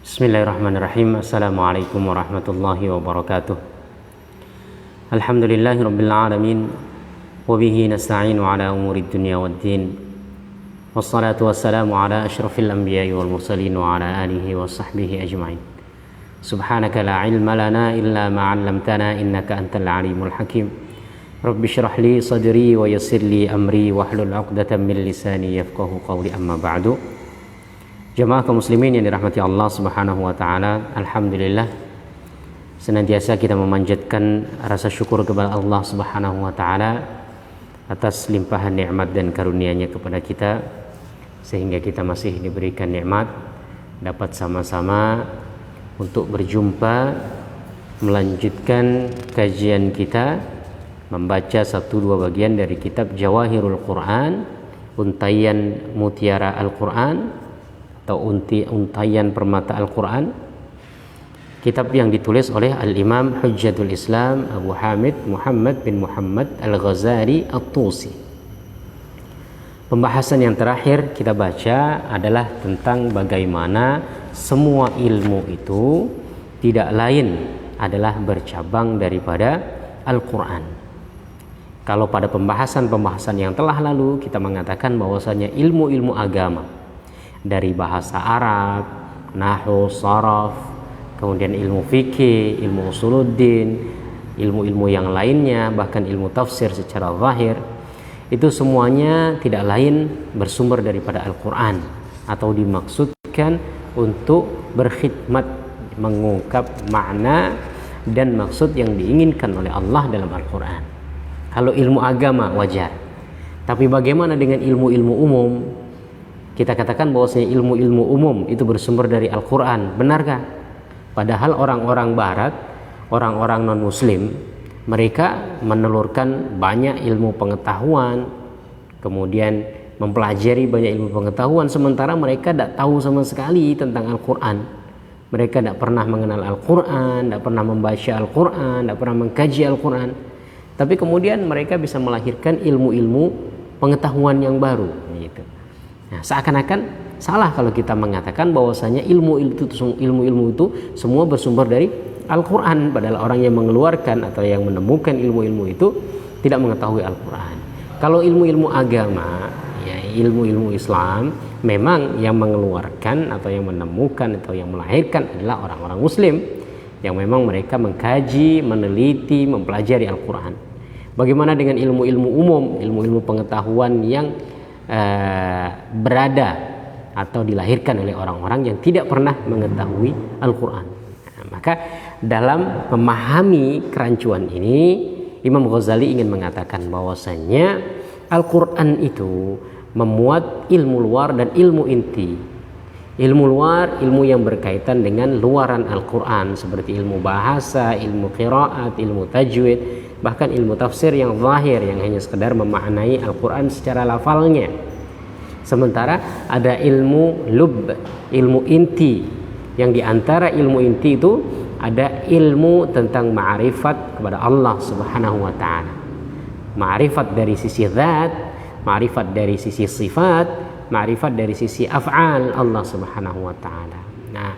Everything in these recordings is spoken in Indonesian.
Bismillahirrahmanirrahim. Assalamualaikum warahmatullahi wabarakatuh. Alhamdulillahi rabbil alamin. Wabihi nasta'inu ala umurid dunya waddin. Wassalatu wassalamu ala ashrafil anbiya'i wal mursalin wa ala alihi wa sahbihi ajma'in. Subhanaka la ilma lana illa ma 'allamtana innaka antal alimul hakim. Rabbi shrah li sadri wa yassir li amri wahlul 'uqdatam min lisani yafqahu qawli, amma ba'du. Jemaah kaum muslimin yang dirahmati Allah Subhanahu wa taala, alhamdulillah senantiasa kita memanjatkan rasa syukur kepada Allah Subhanahu wa taala atas limpahan nikmat dan karunia-Nya kepada kita, sehingga kita masih diberikan nikmat dapat sama-sama untuk berjumpa melanjutkan kajian kita membaca 1-2 bagian dari kitab Jawahirul Quran, untayan mutiara Al-Quran atau untayan permata Al-Quran, kitab yang ditulis oleh Al-Imam Hujjatul Islam Abu Hamid Muhammad bin Muhammad Al-Ghazali At-Tusi. Pembahasan yang terakhir kita baca adalah tentang bagaimana semua ilmu itu tidak lain adalah bercabang daripada Al-Quran. Kalau pada pembahasan yang telah lalu kita mengatakan bahwasanya ilmu-ilmu agama dari bahasa Arab, nahwu, sharaf, kemudian ilmu fikih, ilmu usuluddin, ilmu-ilmu yang lainnya, bahkan ilmu tafsir secara zahir, itu semuanya tidak lain bersumber daripada Al-Quran atau dimaksudkan untuk berkhidmat mengungkap makna dan maksud yang diinginkan oleh Allah dalam Al-Quran. Kalau ilmu agama wajar, tapi bagaimana dengan ilmu-ilmu umum? Kita katakan bahwasanya ilmu-ilmu umum itu bersumber dari Al-Quran, benarkah? Padahal orang-orang barat, orang-orang non-muslim, mereka menelurkan banyak ilmu pengetahuan, kemudian mempelajari banyak ilmu pengetahuan, sementara mereka tidak tahu sama sekali tentang Al-Quran. Mereka tidak pernah mengenal Al-Quran, tidak pernah membaca Al-Quran, tidak pernah mengkaji Al-Quran. Tapi kemudian mereka bisa melahirkan ilmu-ilmu pengetahuan yang baru, gitu. Nah, seakan-akan salah kalau kita mengatakan bahwasanya ilmu-ilmu itu semua bersumber dari Al-Quran, padahal orang yang mengeluarkan atau yang menemukan ilmu-ilmu itu tidak mengetahui Al-Quran. Kalau ilmu-ilmu agama, ya ilmu-ilmu Islam, memang yang mengeluarkan atau yang menemukan atau yang melahirkan adalah orang-orang Muslim yang memang mereka mengkaji, meneliti, mempelajari Al-Quran. Bagaimana dengan ilmu-ilmu umum, ilmu-ilmu pengetahuan yang berada atau dilahirkan oleh orang-orang yang tidak pernah mengetahui Al-Quran? Nah, maka dalam memahami kerancuan ini, Imam Ghazali ingin mengatakan bahwasanya Al-Quran itu memuat ilmu luar dan ilmu inti. Ilmu luar, ilmu yang berkaitan dengan luaran Al-Quran, seperti ilmu bahasa, ilmu qiraat, ilmu tajwid, bahkan ilmu tafsir yang zahir, yang hanya sekedar memaknai Al-Quran secara lafalnya. Sementara ada ilmu lub, ilmu inti, yang diantara ilmu inti itu ada ilmu tentang ma'rifat kepada Allah Subhanahu wa ta'ala. Ma'rifat dari sisi zat, ma'rifat dari sisi sifat, ma'rifat dari sisi af'al Allah Subhanahu wa ta'ala. Nah,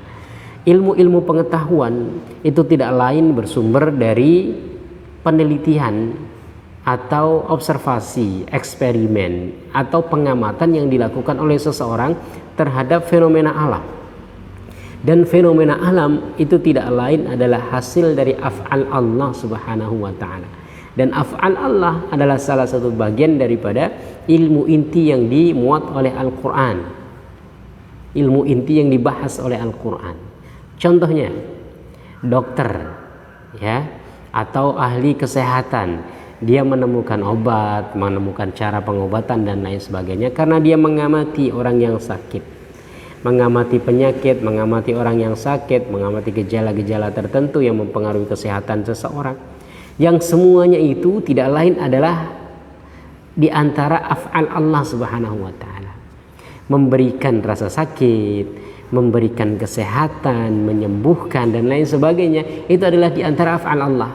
ilmu-ilmu pengetahuan itu tidak lain bersumber dari penelitian atau observasi, eksperimen atau pengamatan yang dilakukan oleh seseorang terhadap fenomena alam. Dan fenomena alam itu tidak lain adalah hasil dari af'al Allah Subhanahu wa ta'ala. Dan af'al Allah adalah salah satu bagian daripada ilmu inti yang dimuat oleh Al-Quran, ilmu inti yang dibahas oleh Al-Quran. Contohnya dokter, ya, atau ahli kesehatan, dia menemukan obat, menemukan cara pengobatan dan lain sebagainya karena dia mengamati orang yang sakit, mengamati penyakit, mengamati orang yang sakit, mengamati gejala-gejala tertentu yang mempengaruhi kesehatan seseorang, yang semuanya itu tidak lain adalah di antara af'al Allah Subhanahu wa ta'ala. Memberikan rasa sakit, memberikan kesehatan, menyembuhkan dan lain sebagainya, itu adalah di antara af'al Allah.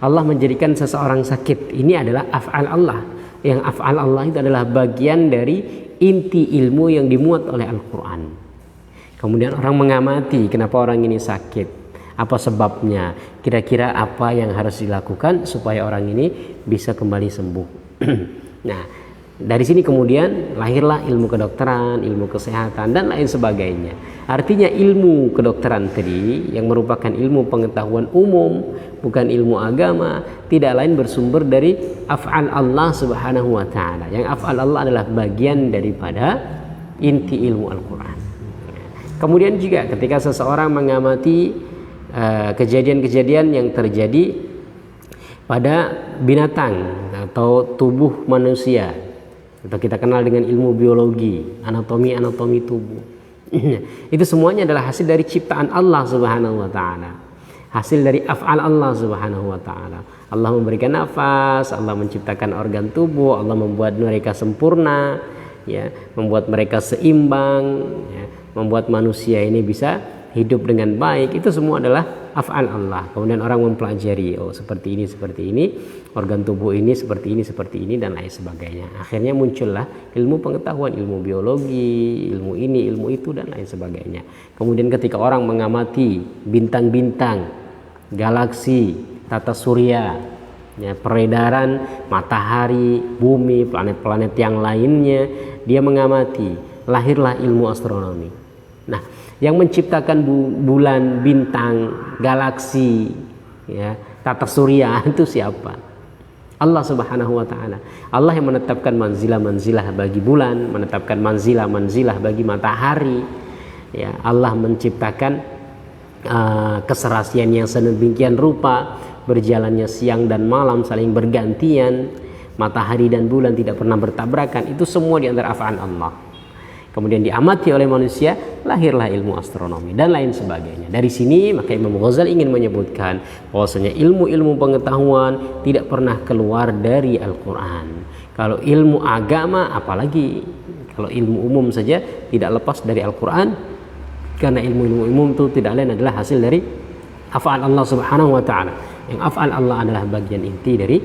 Allah menjadikan seseorang sakit, ini adalah af'al Allah. Yang af'al Allah itu adalah bagian dari inti ilmu yang dimuat oleh Al-Quran. Kemudian orang mengamati kenapa orang ini sakit, apa sebabnya, kira-kira apa yang harus dilakukan supaya orang ini bisa kembali sembuh. Nah, dari sini kemudian lahirlah ilmu kedokteran, ilmu kesehatan, dan lain sebagainya. Artinya ilmu kedokteran tadi yang merupakan ilmu pengetahuan umum, bukan ilmu agama, tidak lain bersumber dari af'al Allah Subhanahu wa ta'ala. Yang af'al Allah adalah bagian daripada inti ilmu Al-Quran. Kemudian juga ketika seseorang mengamati kejadian-kejadian yang terjadi pada binatang atau tubuh manusia, atau kita kenal dengan ilmu biologi, anatomi tubuh. Itu semuanya adalah hasil dari ciptaan Allah Subhanahu wa ta'ala, hasil dari af'al Allah Subhanahu wa ta'ala. Allah memberikan nafas, Allah menciptakan organ tubuh, Allah membuat mereka sempurna, ya, membuat mereka seimbang, ya, membuat manusia ini bisa hidup dengan baik. Itu semua adalah af'al Allah. Kemudian orang mempelajari, oh seperti ini, organ tubuh ini seperti ini, dan lain sebagainya. Akhirnya muncullah ilmu pengetahuan, ilmu biologi, ilmu ini, ilmu itu, dan lain sebagainya. Kemudian ketika orang mengamati bintang-bintang, galaksi, tata surya, ya, peredaran matahari, bumi, planet-planet yang lainnya, dia mengamati, lahirlah ilmu astronomi. Nah, yang menciptakan bulan, bintang, galaksi, ya, tata surya itu siapa? Allah Subhanahu wa ta'ala. Allah yang menetapkan manzilah-manzilah bagi bulan, menetapkan manzilah-manzilah bagi matahari, ya. Allah menciptakan keserasian yang sedemikian rupa, berjalannya siang dan malam saling bergantian, matahari dan bulan tidak pernah bertabrakan. Itu semua di antara af'al Allah. Kemudian diamati oleh manusia, lahirlah ilmu astronomi dan lain sebagainya. Dari sini maka Imam Ghazali ingin menyebutkan bahwasanya ilmu-ilmu pengetahuan tidak pernah keluar dari Al-Quran. Kalau ilmu agama, apalagi kalau ilmu umum saja tidak lepas dari Al-Quran, karena ilmu-ilmu umum itu tidak lain adalah hasil dari af'al Allah Subhanahu wa ta'ala. Yang af'al Allah adalah bagian inti dari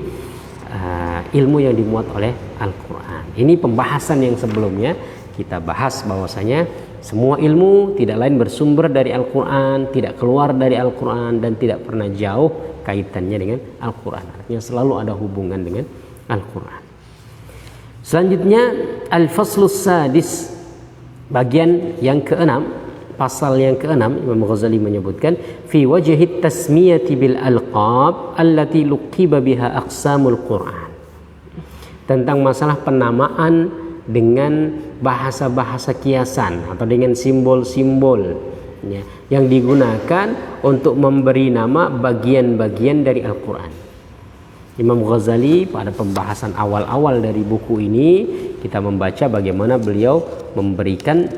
ilmu yang dimuat oleh Al-Quran. Ini pembahasan yang sebelumnya kita bahas bahwasanya semua ilmu tidak lain bersumber dari Al-Quran, tidak keluar dari Al-Quran, dan tidak pernah jauh kaitannya dengan Al-Quran. Artinya selalu ada hubungan dengan Al-Quran. Selanjutnya Al-Faslus Sadis, bagian yang keenam, pasal yang keenam, Imam Ghazali menyebutkan fi wajhi tasmiyati bil alqab allati luqiba biha aqsamul Quran, tentang masalah penamaan dengan bahasa-bahasa kiasan atau dengan simbol-simbol, ya, yang digunakan untuk memberi nama bagian-bagian dari Al-Quran. Imam Ghazali pada pembahasan awal-awal dari buku ini kita membaca bagaimana beliau memberikan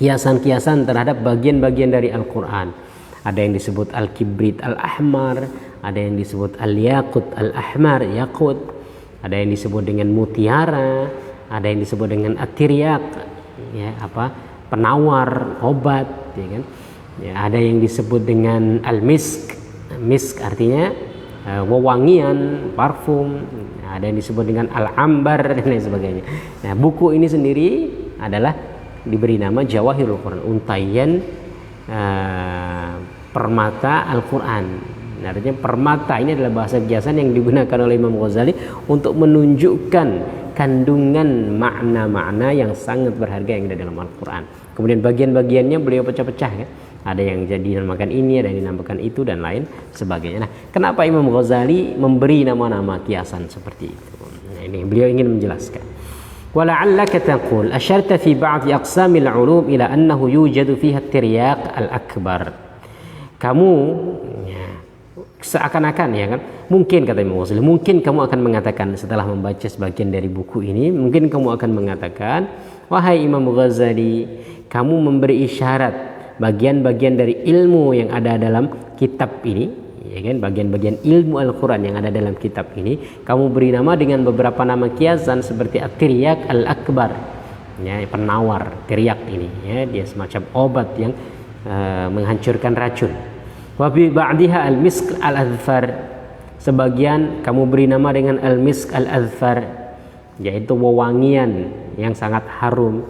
kiasan-kiasan terhadap bagian-bagian dari Al-Quran. Ada yang disebut Al-Kibrit Al-Ahmar, ada yang disebut Al-Yaqut Al-Ahmar, Yaqut, ada yang disebut dengan mutiara, ada yang disebut dengan at-tiryak, ya, penawar obat, ya kan? Ya, ada yang disebut dengan al-misk, misk artinya wewangian, parfum. Ada yang disebut dengan al-ambar dan lain sebagainya. Nah, buku ini sendiri adalah diberi nama Jawahirul Quran, untaian permata Al-Quran. Nah, artinya permata ini adalah bahasa kiasan yang digunakan oleh Imam Ghazali untuk menunjukkan kandungan makna-makna yang sangat berharga yang ada dalam Al-Quran. Kemudian bagian-bagiannya beliau pecah-pecah, ya. Ada yang jadi dinamakan ini, ada yang dinamakan itu, dan lain sebagainya. Nah, kenapa Imam Ghazali memberi nama-nama kiasan seperti itu? Nah, ini beliau ingin menjelaskan. Wala'allaka taqul asyarta fi ba'd aqsamil 'ulum ila annahu yujadu fiha at-tiryaq al-akbar. Kamu, ya, seakan-akan, ya kan, mungkin kata Imam Ghazali, mungkin kamu akan mengatakan setelah membaca sebagian dari buku ini, mungkin kamu akan mengatakan, wahai Imam Ghazali, kamu memberi isyarat bagian-bagian dari ilmu yang ada dalam kitab ini, ya kan, bagian-bagian ilmu Al-Quran yang ada dalam kitab ini, kamu beri nama dengan beberapa nama kiasan seperti at-tiryak al-akbar, ya, penawar tiryak ini, ya, dia semacam obat yang menghancurkan racun. Wa bi ba'diha al-misk al-adhfar, sebagian kamu beri nama dengan al-misk al-adhfar, yaitu wewangian yang sangat harum.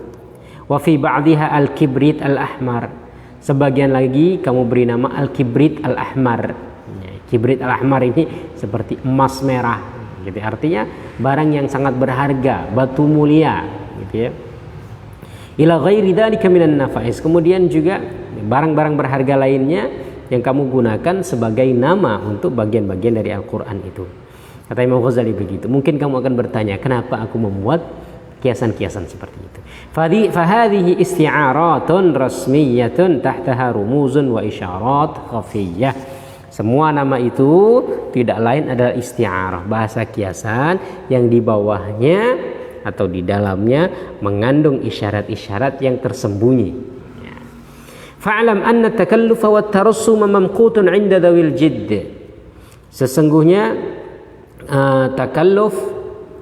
Wa fi ba'dihha al-kibrit al-ahmar. Sebagian lagi kamu beri nama al-kibrit al-ahmar. Kibrit al-ahmar ini seperti emas merah. Gitu. Artinya barang yang sangat berharga, batu mulia, gitu ya. Ila ghairi dzalika minan nafa'is. Kemudian juga barang-barang berharga lainnya yang kamu gunakan sebagai nama untuk bagian-bagian dari Al-Qur'an itu. Kata Imam Ghazali begitu. Mungkin kamu akan bertanya, kenapa aku membuat kiasan-kiasan seperti itu? Fahadhihi isti'aratun rasmiyatun tahtaha rumuzun wa isyarat khafiyyah. Semua nama itu tidak lain adalah isti'arah, bahasa kiasan yang di bawahnya atau di dalamnya mengandung isyarat-isyarat yang tersembunyi. Fa'lam anna takallufa wa tarassum mamqutun 'inda dhawil jidd. Sesungguhnya takalluf,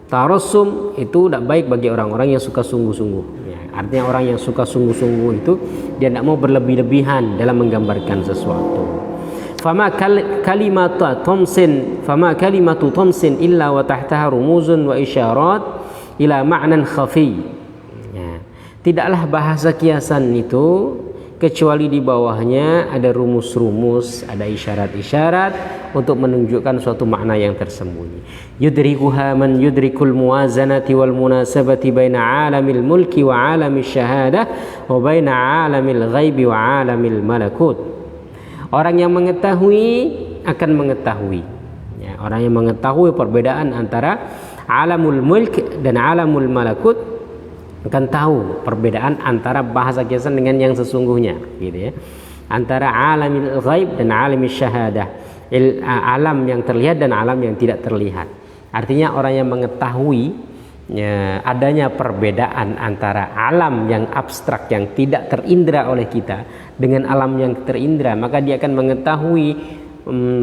tarassum itu tidak baik bagi orang-orang yang suka sungguh-sungguh. Ya, artinya orang yang suka sungguh-sungguh itu dia tidak mau berlebih-lebihan dalam menggambarkan sesuatu. Fama kalimatu tamsin illa wa tahtaha rumuzun wa isyarat ila ma'nan khafi. Ya. Tidaklah bahasa kiasan itu kecuali di bawahnya ada rumus-rumus, ada isyarat-isyarat untuk menunjukkan suatu makna yang tersembunyi. Yudrikuha man yudrikul muwazanati wal munasabati baina alamil mulki wa alamil syahadah wa baina alamil ghaibi wa alamil malakut. Orang yang mengetahui akan mengetahui. Ya, orang yang mengetahui perbedaan antara alamul mulk dan alamul malakut akan tahu perbedaan antara bahasa kiasan dengan yang sesungguhnya, gitu ya. Antara alamil ghaib dan alamil syahadah, alam yang terlihat dan alam yang tidak terlihat. Artinya orang yang mengetahui ya, adanya perbedaan antara alam yang abstrak yang tidak terindra oleh kita dengan alam yang terindra, maka dia akan mengetahui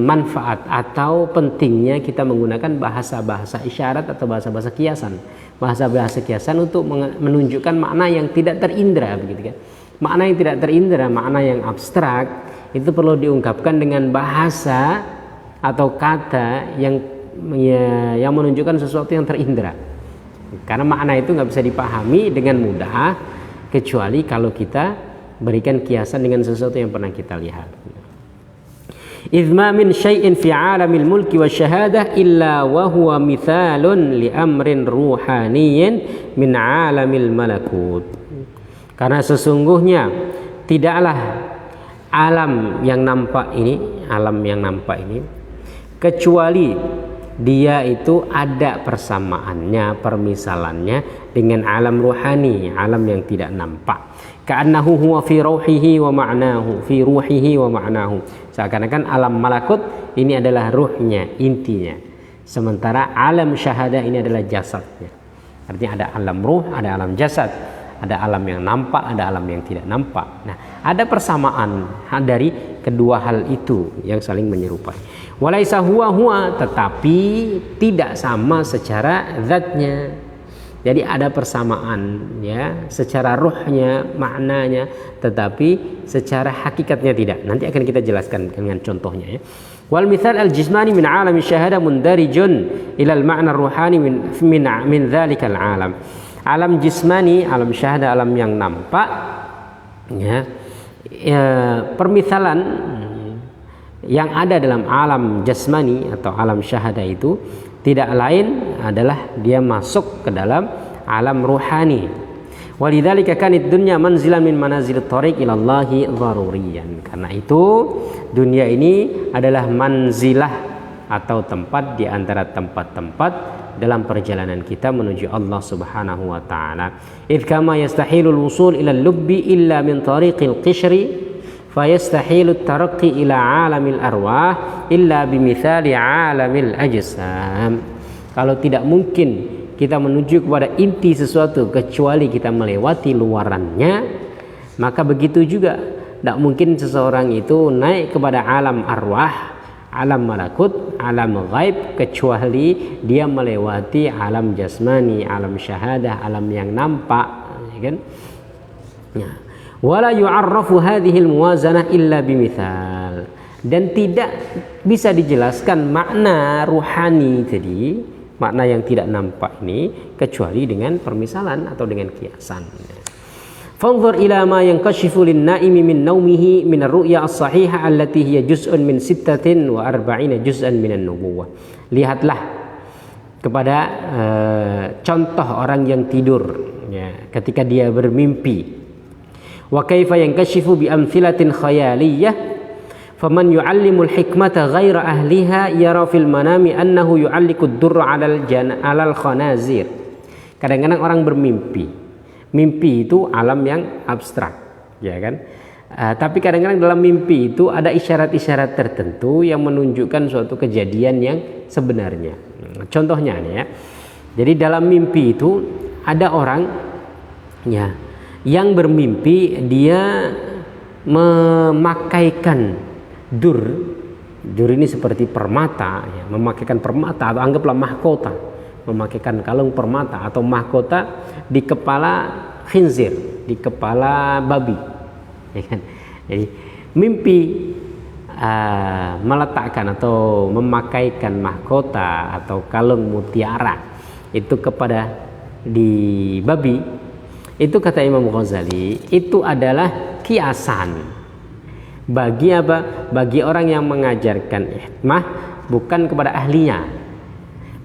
manfaat atau pentingnya kita menggunakan bahasa-bahasa isyarat atau bahasa-bahasa kiasan. Bahasa-bahasa kiasan untuk menunjukkan makna yang tidak terindra, begitu kan. Makna yang tidak terindra, makna yang abstrak itu perlu diungkapkan dengan bahasa atau kata yang menunjukkan sesuatu yang terindra. Karena makna itu nggak bisa dipahami dengan mudah kecuali kalau kita berikan kiasan dengan sesuatu yang pernah kita lihat. إذ ما من شيء في عالم الملك والشهادة إلا وهو مثال لأمر روحاني من عالم الملكوت. Karena sesungguhnya tidaklah alam yang nampak ini kecuali dia itu ada persamaannya, permisalannya dengan alam ruhani, alam yang tidak nampak. Ka'annahu huwa fi ruhihi wa ma'nahu, seakan-akan alam malakut ini adalah ruhnya, intinya, sementara alam syahadah ini adalah jasadnya. Artinya ada alam ruh, ada alam jasad, ada alam yang nampak, ada alam yang tidak nampak. Nah, ada persamaan dari kedua hal itu yang saling menyerupai. Walaisa huwa, tetapi tidak sama secara zatnya. Jadi ada persamaan ya, secara ruhnya, maknanya, tetapi secara hakikatnya tidak. Nanti akan kita jelaskan dengan contohnya ya. Wal mithal al jismani min alam syahadah mundarijun ila al ma'na ruhani min dzalikal alam. Alam jismani, alam syahadah, alam yang nampak ya, permisalan yang ada dalam alam jasmani atau alam syahadah itu tidak lain adalah dia masuk ke dalam alam ruhani. Walidzalika kanid dunya manzilan min manazil thariq ila Allahi dharuriyan. Karena itu dunia ini adalah manzilah atau tempat di antara tempat-tempat dalam perjalanan kita menuju Allah Subhanahu wa taala. Idz kama yastahilul wusul ila al-lubbi illa min tariqil qishri fayastahilu at-taraqqi ila alamil arwah illa bimithali alamil ajsam. Kalau tidak mungkin kita menuju kepada inti sesuatu kecuali kita melewati luarannya, maka begitu juga tidak mungkin seseorang itu naik kepada alam arwah, alam malakut, alam ghaib kecuali dia melewati alam jasmani, alam syahadah, alam yang nampak, ya kan? Ya. Wala yu'arrafu hadhihi al-muwazanah illa bimithal. Dan tidak bisa dijelaskan makna ruhani tadi, makna yang tidak nampak ini kecuali dengan permisalan atau dengan kiasan. Fanzur ila ma yankashifu lin-naimi min naumihi min ar-ru'ya as-sahihah allati hiya juz'un min 46 juz'an min an-nubuwah. Lihatlah kepada contoh orang yang tidur ya, ketika dia bermimpi. Wa kaifa yankashifu bi amthilatin khayaliyah faman yu'allimul hikmata ghaira ahliha yara fil manami annahu yu'alliku ad-durra 'alal khanazir. Kadang-kadang orang bermimpi. Mimpi itu alam yang abstrak, ya kan? Tapi kadang-kadang dalam mimpi itu ada isyarat-isyarat tertentu yang menunjukkan suatu kejadian yang sebenarnya. Contohnya nih ya. Jadi dalam mimpi itu ada orang ya yang bermimpi dia memakaikan dur ini seperti permata ya, memakaikan permata atau anggaplah mahkota, memakaikan kalung permata atau mahkota di kepala khinzir, di kepala babi ya kan? Jadi mimpi meletakkan atau memakaikan mahkota atau kalung mutiara itu kepada di babi, itu kata Imam Ghazali itu adalah kiasan bagi apa? Bagi orang yang mengajarkan hikmah bukan kepada ahlinya,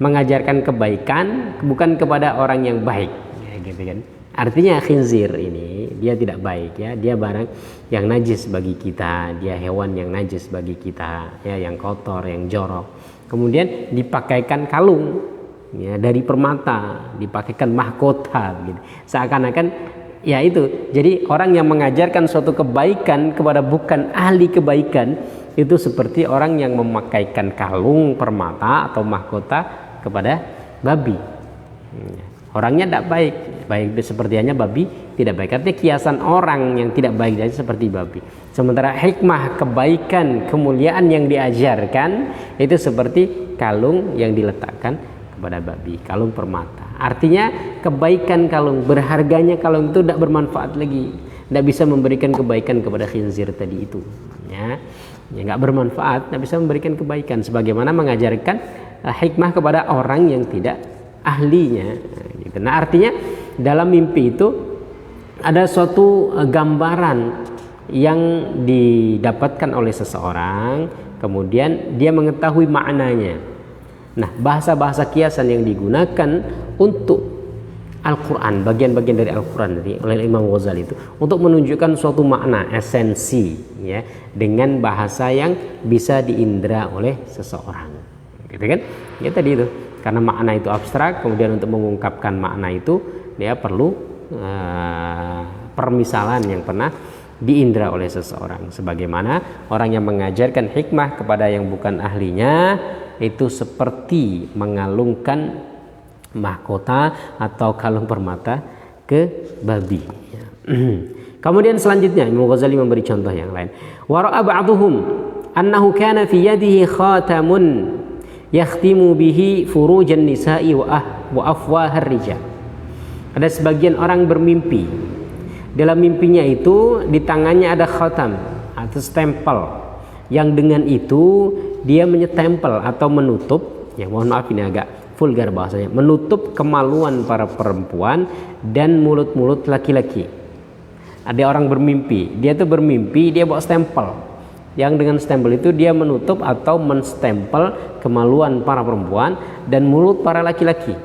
mengajarkan kebaikan bukan kepada orang yang baik ya, gitu kan. Artinya khinzir ini dia tidak baik ya, dia barang yang najis bagi kita, dia hewan yang najis bagi kita ya, yang kotor, yang jorok. Kemudian dipakaikan kalung ya, dari permata, dipakaikan mahkota gitu. Seakan-akan ya itu. Jadi orang yang mengajarkan suatu kebaikan kepada bukan ahli kebaikan itu seperti orang yang memakaikan kalung permata atau mahkota kepada babi. Orangnya tidak baik, baik sepertinya babi tidak baik. Artinya kiasan orang yang tidak baik jadi seperti babi. Sementara hikmah, kebaikan, kemuliaan yang diajarkan itu seperti kalung yang diletakkan kepada babi, kalung permata. Artinya kebaikan kalung, berharganya kalung itu tidak bermanfaat lagi, tidak bisa memberikan kebaikan kepada khinzir tadi itu. Ya nggak bermanfaat, tidak bisa memberikan kebaikan. Sebagaimana mengajarkan hikmah kepada orang yang tidak ahlinya. Gitu. Nah artinya dalam mimpi itu ada suatu gambaran yang didapatkan oleh seseorang, kemudian dia mengetahui maknanya. Nah bahasa-bahasa kiasan yang digunakan untuk Al-Quran, bagian-bagian dari Al-Quran oleh Imam Ghazali itu untuk menunjukkan suatu makna, esensi ya, dengan bahasa yang bisa diindra oleh seseorang, gitu kan? Ya tadi itu, karena makna itu abstrak, kemudian untuk mengungkapkan makna itu dia perlu permisalan yang pernah diindra oleh seseorang. Sebagaimana orang yang mengajarkan hikmah kepada yang bukan ahlinya itu seperti mengalungkan mahkota atau kalung permata ke babi. Kemudian selanjutnya Imam Ghazali memberi contoh yang lain. Wa ra'a ba'dhum annahu kana fi yadihi khatamun yakhtimu bihi furujan nisa'i wa afwahar rijal. Ada sebagian orang bermimpi, dalam mimpinya itu di tangannya ada khatam atau stempel yang dengan itu dia menyetempel atau menutup, ya mohon maaf ini agak vulgar bahasanya, menutup kemaluan para perempuan dan mulut-mulut laki-laki. Ada orang bermimpi, dia tuh bermimpi dia bawa stempel, yang dengan stempel itu dia menutup atau menstempel kemaluan para perempuan dan mulut para laki-laki.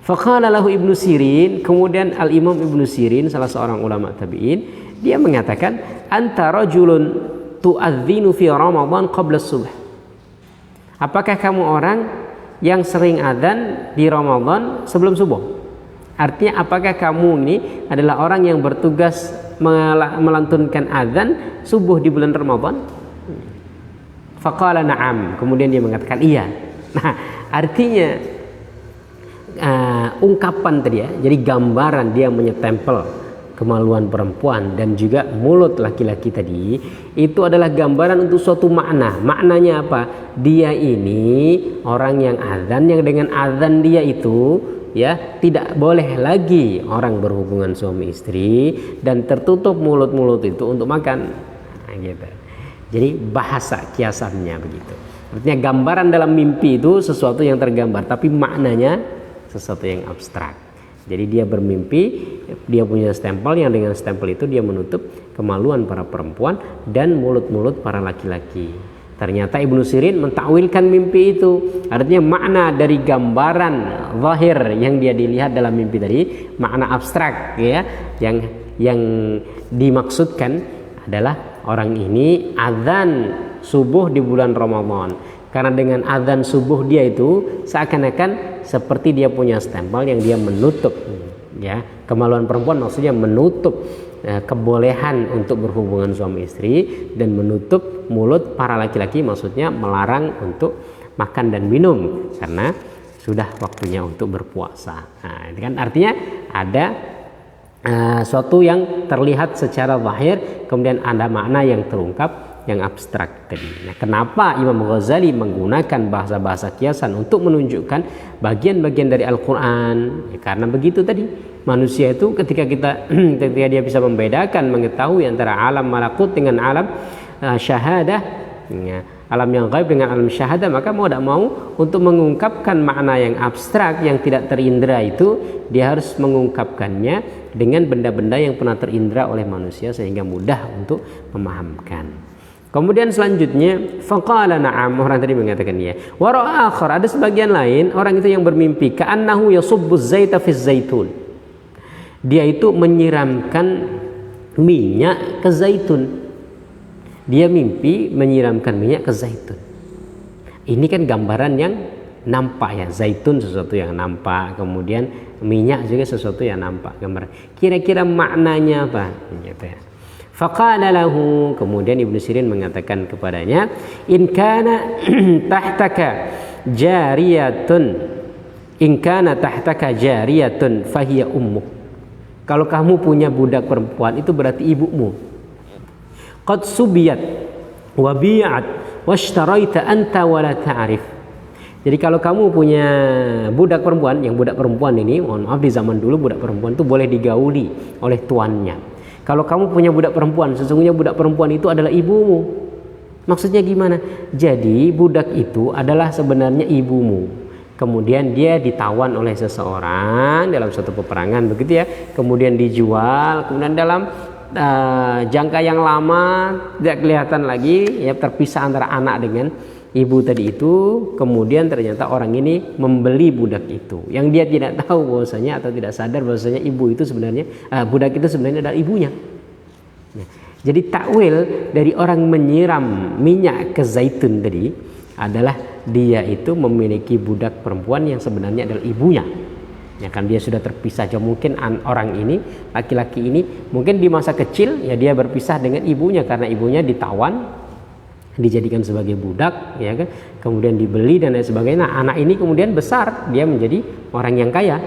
Faqala lahu Ibnu Sirin, kemudian Al-Imam Ibnu Sirin salah seorang ulama tabi'in, dia mengatakan anta rajulun tu'adzinu fi Ramadan qabla subuh. Apakah kamu orang yang sering adzan di Ramadan sebelum subuh? Artinya apakah kamu ini adalah orang yang bertugas melantunkan adzan subuh di bulan Ramadan? Faqala na'am, kemudian dia mengatakan iya. Nah artinya ungkapan tadi ya, jadi gambaran dia menyetempel kemaluan perempuan dan juga mulut laki-laki tadi itu adalah gambaran untuk suatu makna. Maknanya apa? Dia ini orang yang azan, yang dengan azan dia itu ya tidak boleh lagi orang berhubungan suami istri dan tertutup mulut-mulut itu untuk makan. Nah, gitu. Jadi bahasa kiasannya begitu. Artinya gambaran dalam mimpi itu sesuatu yang tergambar, tapi maknanya sesuatu yang abstrak. Jadi dia bermimpi, dia punya stempel yang dengan stempel itu dia menutup kemaluan para perempuan dan mulut-mulut para laki-laki. Ternyata Ibnu Sirin mentakwilkan mimpi itu. Artinya makna dari gambaran zahir yang dia dilihat dalam mimpi tadi, makna abstrak ya, yang dimaksudkan adalah orang ini azan subuh di bulan Ramadan. Karena dengan azan subuh dia itu seakan-akan seperti dia punya stempel yang dia menutup ya, kemaluan perempuan maksudnya menutup kebolehan untuk berhubungan suami istri dan menutup mulut para laki-laki maksudnya melarang untuk makan dan minum karena sudah waktunya untuk berpuasa. Nah, itu kan artinya ada suatu yang terlihat secara zahir kemudian ada makna yang terungkap yang abstrak tadi. Nah, kenapa Imam Ghazali menggunakan bahasa-bahasa kiasan untuk menunjukkan bagian-bagian dari Al-Quran? Ya, karena begitu tadi, manusia itu ketika dia bisa membedakan, mengetahui antara alam malakut dengan alam syahadah, ya, alam yang gaib dengan alam syahadah, maka mau tidak mau untuk mengungkapkan makna yang abstrak yang tidak terindra itu, dia harus mengungkapkannya dengan benda-benda yang pernah terindra oleh manusia sehingga mudah untuk memahamkan. Kemudian selanjutnya faqala na'am, orang tadi mengatakan ya. Wa ra'a akhar, ada sebagian lain orang itu yang bermimpi ka'annahu yasubbu zaita fi zaitun. Dia itu menyiramkan minyak ke zaitun. Dia mimpi menyiramkan minyak ke zaitun. Ini kan gambaran yang nampak ya, zaitun sesuatu yang nampak, kemudian minyak juga sesuatu yang nampak gambar. Kira-kira maknanya apa? Gitu ya. Faqala lahu, kemudian Ibnu Sirin mengatakan kepadanya, in kana tahtaka jariyatun fahiya ummuk. Kalau kamu punya budak perempuan itu berarti ibumu. Qad subiyat wa bi'at washtaraita anta wa la ta'rif. Jadi kalau kamu punya budak perempuan, yang budak perempuan ini, mohon maaf di zaman dulu budak perempuan itu boleh digauli oleh tuannya. Kalau kamu punya budak perempuan, sesungguhnya budak perempuan itu adalah ibumu. Maksudnya gimana? Jadi budak itu adalah sebenarnya ibumu. Kemudian dia ditawan oleh seseorang dalam suatu peperangan begitu ya. Kemudian dijual, kemudian dalam jangka yang lama tidak kelihatan lagi ya, terpisah antara anak dengan ibu tadi itu. Kemudian ternyata orang ini membeli budak itu yang dia tidak tahu bahwasanya atau tidak sadar bahwasanya ibu itu sebenarnya budak itu sebenarnya adalah ibunya. Jadi takwil dari orang menyiram minyak ke zaitun tadi adalah dia itu memiliki budak perempuan yang sebenarnya adalah ibunya. Ya kan, dia sudah terpisah jauh. Mungkin orang ini, laki-laki ini mungkin di masa kecil ya dia berpisah dengan ibunya karena ibunya ditawan, dijadikan sebagai budak ya kan, kemudian dibeli dan lain sebagainya. Nah, anak ini kemudian besar, dia menjadi orang yang kaya.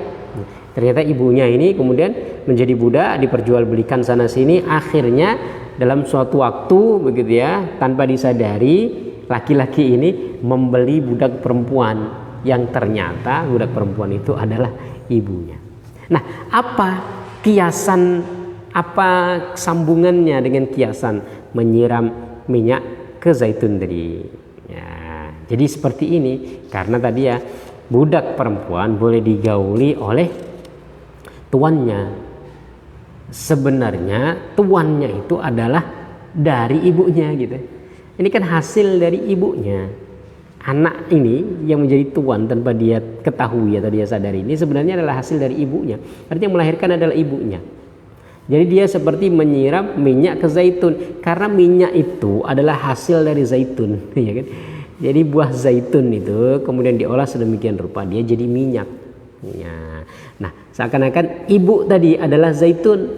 Ternyata ibunya ini kemudian menjadi budak, diperjualbelikan sana sini, akhirnya dalam suatu waktu begitu ya, tanpa disadari laki-laki ini membeli budak perempuan yang ternyata budak perempuan itu adalah ibunya. Nah, apa kiasan, apa sambungannya dengan kiasan menyiram minyak ke zaitun tadi ya, jadi seperti ini karena tadi ya budak perempuan boleh digauli oleh tuannya. Sebenarnya tuannya itu adalah dari ibunya gitu. Ini kan hasil dari ibunya. Anak ini yang menjadi tuan tanpa dia ketahui atau dia sadari ini sebenarnya adalah hasil dari ibunya. Artinya yang melahirkan adalah ibunya. Jadi dia seperti menyiram minyak ke zaitun karena minyak itu adalah hasil dari zaitun, ya kan? Jadi buah zaitun itu kemudian diolah sedemikian rupa dia jadi minyak. Ya. Nah, seakan-akan ibu tadi adalah zaitun,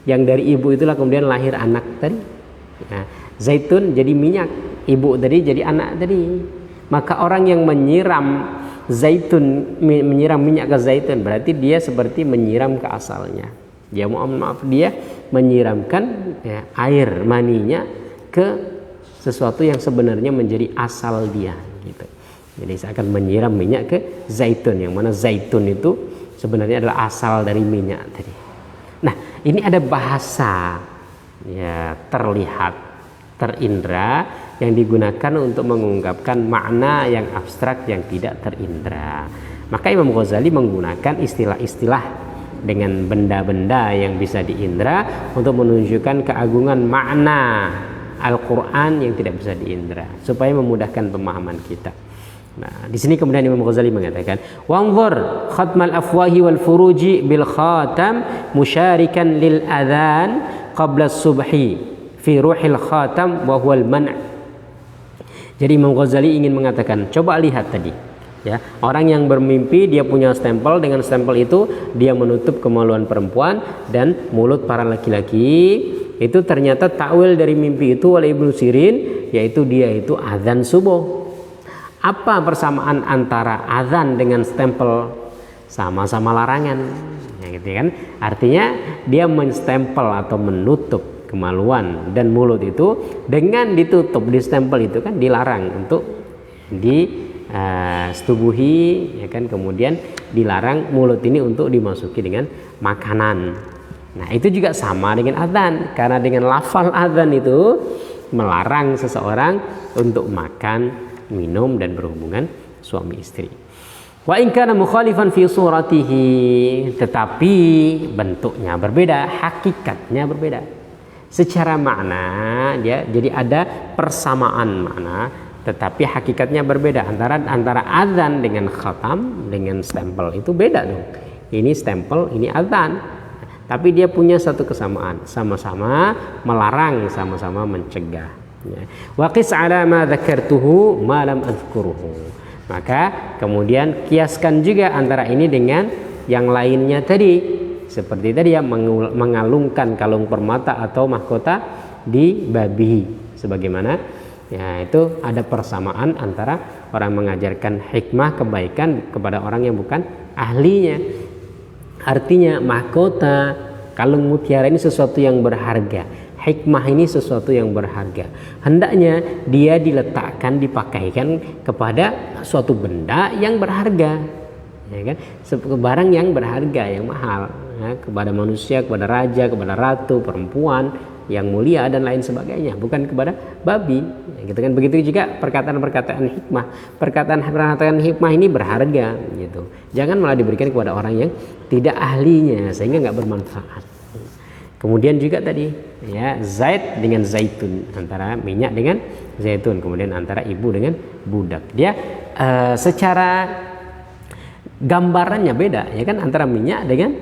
yang dari ibu itulah kemudian lahir anak tadi. Ya. Zaitun jadi minyak, ibu tadi jadi anak tadi. Maka orang yang menyiram zaitun, menyiram minyak ke zaitun berarti dia seperti menyiram ke asalnya. Dia maaf dia menyiramkan ya, air maninya ke sesuatu yang sebenarnya menjadi asal dia gitu. Jadi saya akan menyiram minyak ke zaitun, yang mana zaitun itu sebenarnya adalah asal dari minyak tadi. Nah, ini ada bahasa ya terlihat, terindra yang digunakan untuk mengungkapkan makna yang abstrak yang tidak terindra. Maka Imam Ghazali menggunakan istilah-istilah dengan benda-benda yang bisa diindra untuk menunjukkan keagungan makna Al-Quran yang tidak bisa diindra, supaya memudahkan pemahaman kita. Nah, di sini kemudian Imam Ghazali mengatakan, "Wanzur khatmal afwahi wal furuji bil khatam musyarikan lil adhan qabla subhi fi ruhil khatam wa huwal man'." Jadi Imam Ghazali ingin mengatakan, coba lihat tadi, ya, orang yang bermimpi dia punya stempel, dengan stempel itu dia menutup kemaluan perempuan dan mulut para laki-laki. Itu ternyata takwil dari mimpi itu oleh Ibnu Sirin, yaitu dia itu azan subuh. Apa persamaan antara azan dengan stempel? Sama-sama larangan, ya gitu kan? Artinya dia menstempel atau menutup kemaluan dan mulut itu, dengan ditutup di stempel itu kan dilarang untuk disetubuhi, ya kan? Kemudian dilarang mulut ini untuk dimasuki dengan makanan. Nah, itu juga sama dengan adzan, karena dengan lafal adzan itu melarang seseorang untuk makan, minum dan berhubungan suami istri. Wa in kana mukhalifan fi suratihi, tetapi bentuknya berbeda, hakikatnya berbeda. Secara makna ya, jadi ada persamaan makna, tetapi hakikatnya berbeda. Antara adzan dengan khatam dengan stempel itu beda dong. Ini stempel, ini adzan. Tapi dia punya satu kesamaan, sama-sama melarang, sama-sama mencegah. Wa qis ala ma dzakartuhu ma lam adzkuruhu. Maka kemudian kiaskan juga antara ini dengan yang lainnya tadi. Seperti tadi ya, mengalungkan kalung permata atau mahkota di babi. Sebagaimana ya, itu ada persamaan antara orang mengajarkan hikmah kebaikan kepada orang yang bukan ahlinya. Artinya mahkota, kalung mutiara ini sesuatu yang berharga, hikmah ini sesuatu yang berharga. Hendaknya dia diletakkan, dipakaikan kepada suatu benda yang berharga, ya kan? Barang yang berharga, yang mahal, ya, kepada manusia, kepada raja, kepada ratu, perempuan yang mulia dan lain sebagainya, bukan kepada babi, ya, gitu kan? Begitu juga perkataan-perkataan hikmah, perkataan hikmah ini berharga, gitu. Jangan malah diberikan kepada orang yang tidak ahlinya, sehingga nggak bermanfaat. Kemudian juga tadi ya, zait dengan zaitun, antara minyak dengan zaitun, kemudian antara ibu dengan budak. Dia secara gambarannya beda, ya kan, antara minyak dengan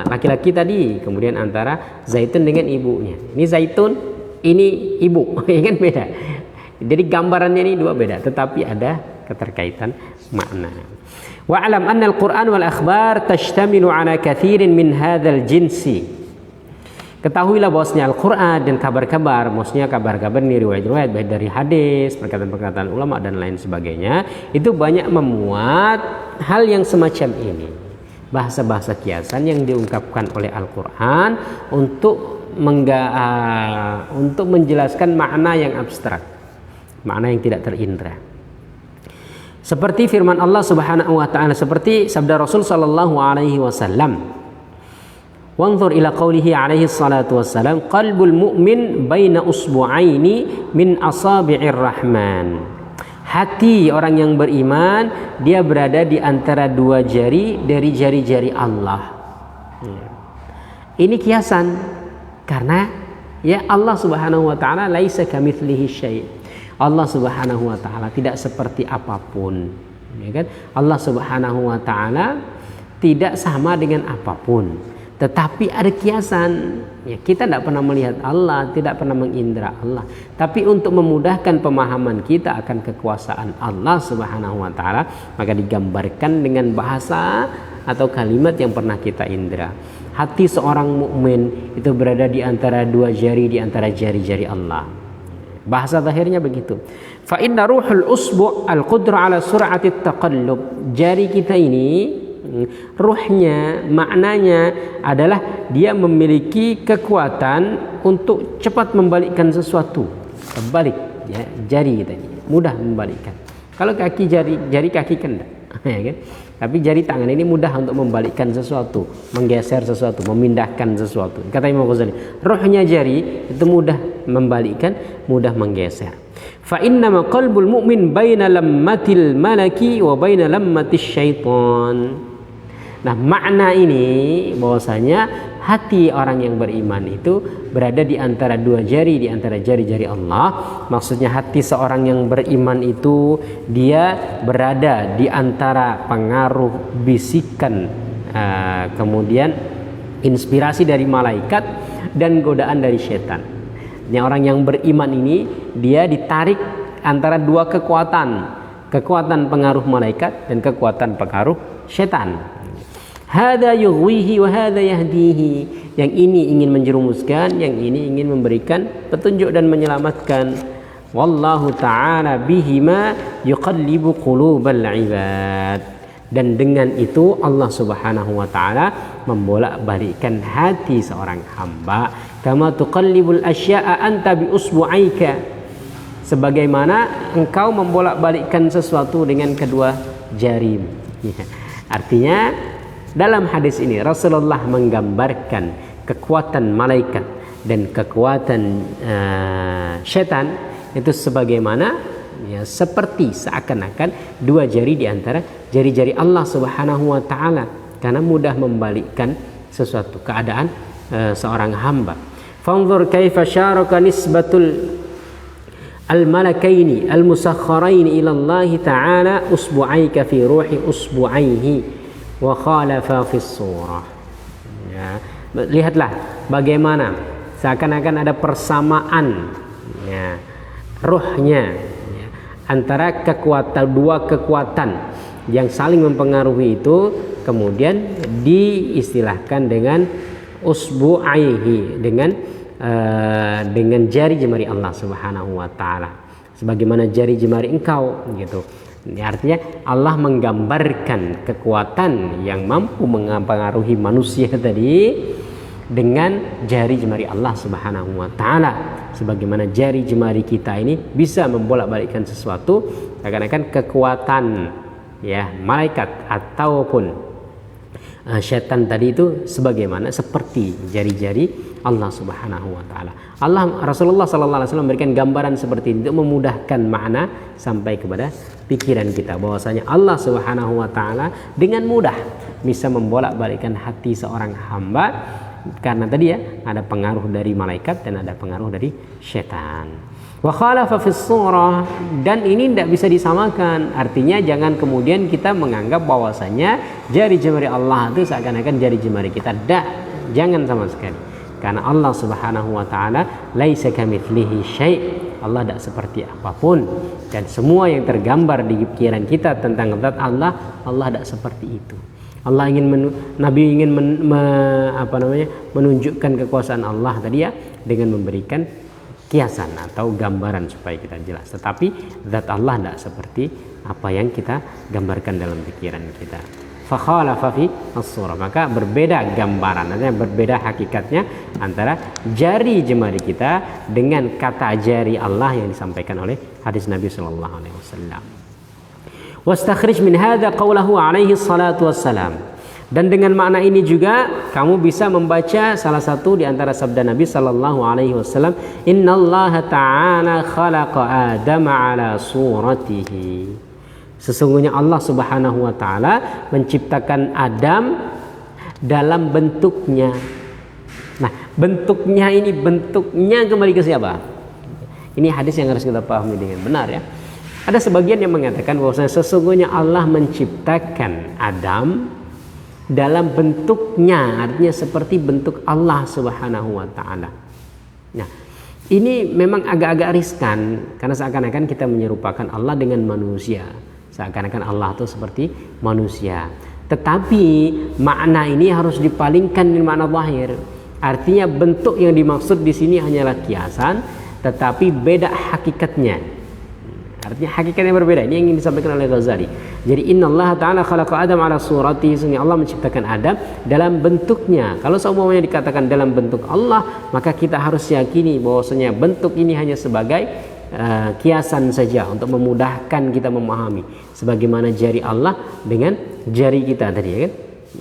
laki-laki tadi, kemudian antara zaitun dengan ibunya. Ini zaitun, ini ibu, ya kan, beda. Jadi gambarannya ini dua beda, tetapi ada keterkaitan makna. Wa alam anna al-Qur'an wal akhbar tashtamilu ala kathirin min hadzal jinsi. Ketahuilah bahwasanya Al-Qur'an dan kabar-kabar, maksudnya kabar-kabar ini riwayat-riwayat baik dari hadis, perkataan-perkataan ulama dan lain sebagainya, itu banyak memuat hal yang semacam ini. Bahasa-bahasa kiasan yang diungkapkan oleh Al-Qur'an untuk menjelaskan makna yang abstrak, makna yang tidak terindra. Seperti firman Allah Subhanahu wa taala, seperti sabda Rasul sallallahu alaihi wasallam. Wanzur ila qaulihi alaihi salatu wassalam, qalbul mu'min baina usbu'aini min asabi'ir rahman. Hati orang yang beriman dia berada di antara dua jari dari jari-jari Allah. Ini kiasan, karena ya Allah Subhanahu wa taala laisa kamitslihi syai'. Allah Subhanahu wa taala tidak seperti apapun, ya kan? Allah Subhanahu wa taala tidak sama dengan apapun. Tetapi ada kiasan, ya, kita tidak pernah melihat Allah, tidak pernah mengindra Allah. Tapi untuk memudahkan pemahaman kita akan kekuasaan Allah Subhanahu wa taala, maka digambarkan dengan bahasa atau kalimat yang pernah kita indra. Hati seorang mukmin itu berada di antara dua jari, di antara jari-jari Allah. Bahasa zahirnya begitu. Fa inna ruhul usbu' al-qudra ala sur'ati taqallub. Jari kita ini, ruhnya, maknanya adalah dia memiliki kekuatan untuk cepat membalikkan sesuatu. Terbalik, ya, jari kita ini mudah membalikkan. Kalau kaki, jari kaki kan enggak, ya kan? Tapi jari tangan ini mudah untuk membalikkan sesuatu, menggeser sesuatu, memindahkan sesuatu. Kata Imam Ghazali, ruhnya jari itu mudah membalikkan, mudah menggeser. Fa innama qalbul mu'min baina lammatil malaki wa baina lammatis syaitan. Nah, makna ini bahwasanya hati orang yang beriman itu berada di antara dua jari, di antara jari-jari Allah. Maksudnya hati seorang yang beriman itu dia berada di antara pengaruh bisikan, kemudian inspirasi dari malaikat dan godaan dari setan. Yang orang yang beriman ini dia ditarik antara dua kekuatan pengaruh malaikat dan kekuatan pengaruh setan. Hada yughwihi wa hada yahdihi. Yang ini ingin menjerumuskan, yang ini ingin memberikan petunjuk dan menyelamatkan. Wallahu ta'ala bihima yuqallibu qulubal ibad. Dan dengan itu Allah Subhanahu wa taala membolak-balikkan hati seorang hamba, kama tuqallibul asya'a anta bi usbu'aika. Sebagaimana engkau membolak-balikkan sesuatu dengan kedua jari. Artinya dalam hadis ini Rasulullah menggambarkan kekuatan malaikat dan kekuatan syaitan itu sebagaimana seperti seakan-akan dua jari di antara jari-jari Allah Subhanahu wa taala, karena mudah membalikkan sesuatu keadaan seorang hamba. Fanzur kaifa syaraka nisbatul al-malakaini al-musakhkharaini ila Allah ta'ala usbu'aika fi ruhi usbu'aihi wa khalafa fi surah. Ya, lihatlah bagaimana seakan-akan ada persamaan ruhnya antara dua kekuatan yang saling mempengaruhi itu, kemudian diistilahkan dengan usbu'aihi, dengan jari jemari Allah Subhanahu wa taala, sebagaimana jari jemari engkau gitu. Ini artinya Allah menggambarkan kekuatan yang mampu mempengaruhi manusia tadi dengan jari jemari Allah Subhanahu wa taala, sebagaimana jari jemari kita ini bisa membolak-balikkan sesuatu, seakan-akan kekuatan malaikat ataupun syaitan tadi itu sebagaimana seperti jari-jari Allah Subhanahu wa taala. Rasulullah sallallahu alaihi wasallam memberikan gambaran seperti ini untuk memudahkan makna sampai kepada pikiran kita, bahwasanya Allah Subhanahu wa taala dengan mudah bisa membolak-balikkan hati seorang hamba, karena tadi ada pengaruh dari malaikat dan ada pengaruh dari syaitan. Wa khalafa fis surah, dan ini tidak bisa disamakan. Artinya jangan kemudian kita menganggap bahwasanya jari jemari Allah itu seakan-akan jari jemari kita. Jangan sama sekali. Karena Allah Subhanahu wa taala laisa kamitslihi syai'. Allah tidak seperti apapun, dan semua yang tergambar di pikiran kita tentang zat Allah tidak seperti itu. Allah Nabi ingin menunjukkan kekuasaan Allah tadi dengan memberikan kiasan atau gambaran supaya kita jelas. Tetapi zat Allah tidak seperti apa yang kita gambarkan dalam pikiran kita. Fakhalafa fi as-surah, maka berbeda gambaran, artinya berbeda hakikatnya antara jari jemari kita dengan kata jari Allah yang disampaikan oleh hadis Nabi sallallahu alaihi wasallam. Wastakhrij min hadza qawluhu alaihi salatu wassalam. Dan dengan makna ini juga kamu bisa membaca salah satu di antara sabda Nabi sallallahu alaihi wasallam, innallaha ta'ala khalaqa adama ala suratihi. Sesungguhnya Allah Subhanahu wa taala menciptakan Adam dalam bentuknya. Nah, bentuknya ini bentuknya kembali ke siapa? Ini hadis yang harus kita pahami dengan benar ya. Ada sebagian yang mengatakan bahwasanya sesungguhnya Allah menciptakan Adam dalam bentuknya, artinya seperti bentuk Allah Subhanahu wa taala. Nah, ini memang agak-agak riskan karena seakan-akan kita menyerupakan Allah dengan manusia. Seakan-akan Allah itu seperti manusia. Tetapi makna ini harus dipalingkan dengan makna zahir. Artinya bentuk yang dimaksud di sini hanyalah kiasan, tetapi beda hakikatnya. Artinya hakikatnya berbeda. Ini yang ingin disampaikan oleh Ghazali. Jadi innallaha ta'ala khalaqa Adam ala surati, sesungguhnya Allah menciptakan Adam dalam bentuknya. Kalau seumumnya dikatakan dalam bentuk Allah, maka kita harus yakini bahwasanya bentuk ini hanya sebagai kiasan saja untuk memudahkan kita memahami, sebagaimana jari Allah dengan jari kita tadi, ya kan?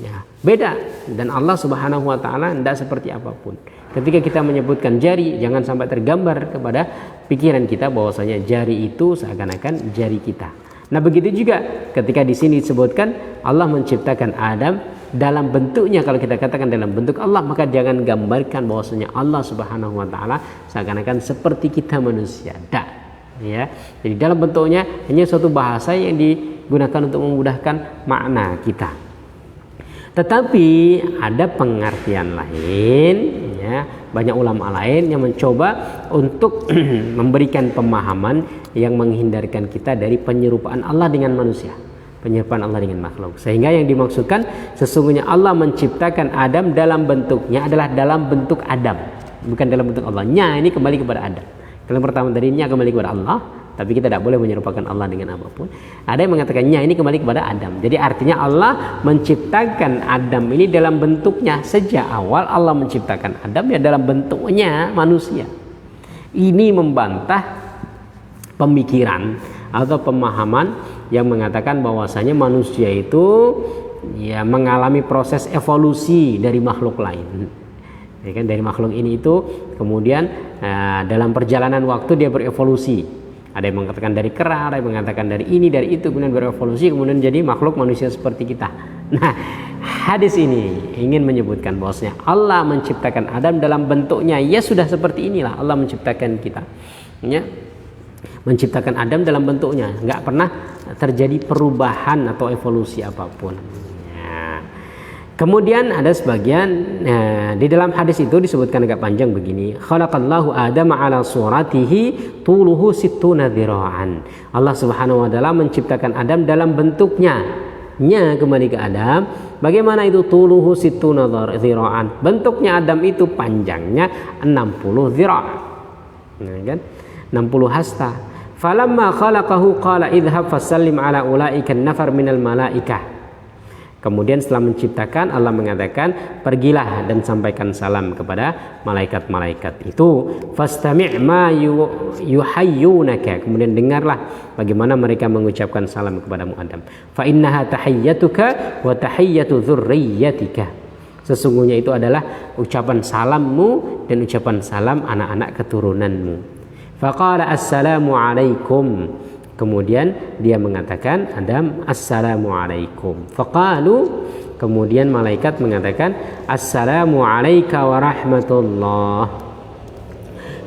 Ya, Beda, dan Allah Subhanahu wa taala tidak seperti apapun. Ketika kita menyebutkan jari, jangan sampai tergambar kepada pikiran kita bahwasanya jari itu seakan-akan jari kita. Nah, begitu juga ketika di sini disebutkan Allah menciptakan Adam dalam bentuknya, kalau kita katakan dalam bentuk Allah, maka jangan gambarkan bahwasanya Allah Subhanahu wa taala seakan-akan seperti kita manusia. Tak, ya. Jadi dalam bentuknya hanya suatu bahasa yang digunakan untuk memudahkan makna kita. Tetapi ada pengertian lain, ya, banyak ulama lain yang mencoba untuk memberikan pemahaman yang menghindarkan kita dari penyerupaan Allah dengan manusia, penyerupaan Allah dengan makhluk. Sehingga yang dimaksudkan sesungguhnya Allah menciptakan Adam dalam bentuknya adalah dalam bentuk Adam, bukan dalam bentuk Allah. Nya ini kembali kepada Adam. Kalau pertama tadinya kembali kepada Allah, tapi kita tidak boleh menyerupakan Allah dengan apapun. Ada yang mengatakannya ini kembali kepada Adam. Jadi artinya Allah menciptakan Adam ini dalam bentuknya. Sejak awal Allah menciptakan Adam ya dalam bentuknya manusia. Ini membantah pemikiran atau pemahaman yang mengatakan bahwasanya manusia itu ya mengalami proses evolusi dari makhluk lain. Ya kan, dari makhluk ini itu kemudian dalam perjalanan waktu dia berevolusi. Ada yang mengatakan dari kera, ada yang mengatakan dari ini, dari itu, kemudian berevolusi, kemudian jadi makhluk manusia seperti kita. Nah, hadis ini ingin menyebutkan bahwasanya Allah menciptakan Adam dalam bentuknya, ya sudah seperti inilah Allah menciptakan kita. Ya, menciptakan Adam dalam bentuknya, nggak pernah terjadi perubahan atau evolusi apapun. Kemudian ada sebagian di dalam hadis itu disebutkan agak panjang begini. Khalaqallahu Adama ala suratihi tuluhu sittuna dzira'an. Allah Subhanahu wa taala menciptakan Adam dalam bentuknya. Nya kembali ke Adam. Bagaimana itu tuluhu sittuna dzira'an? Bentuknya Adam itu panjangnya 60 dzira'. Nah, kan? 60 hasta. Falamma khalaqahu qala idhhab fasallim ala ulaika an-nafar minal malaikah. Kemudian setelah menciptakan Allah mengatakan pergilah dan sampaikan salam kepada malaikat-malaikat itu. Fastami' ma yuhayyunaka. Kemudian dengarlah bagaimana mereka mengucapkan salam kepadamu Adam. Fa innaha tahiyyatuka wa tahiyyatu dzurriyyatika. Sesungguhnya itu adalah ucapan salammu dan ucapan salam anak-anak keturunanmu. Faqala assalamu alaikum. Kemudian dia mengatakan Adam assalamualaikum. Faqalu, kemudian malaikat mengatakan assalamu alayka wa rahmatullah.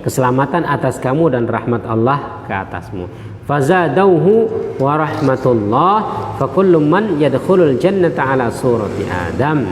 Keselamatan atas kamu dan rahmat Allah ke atasmu. Fazadauhu wa rahmatullah fa kullu man yadkhulul jannata ala surati Adam.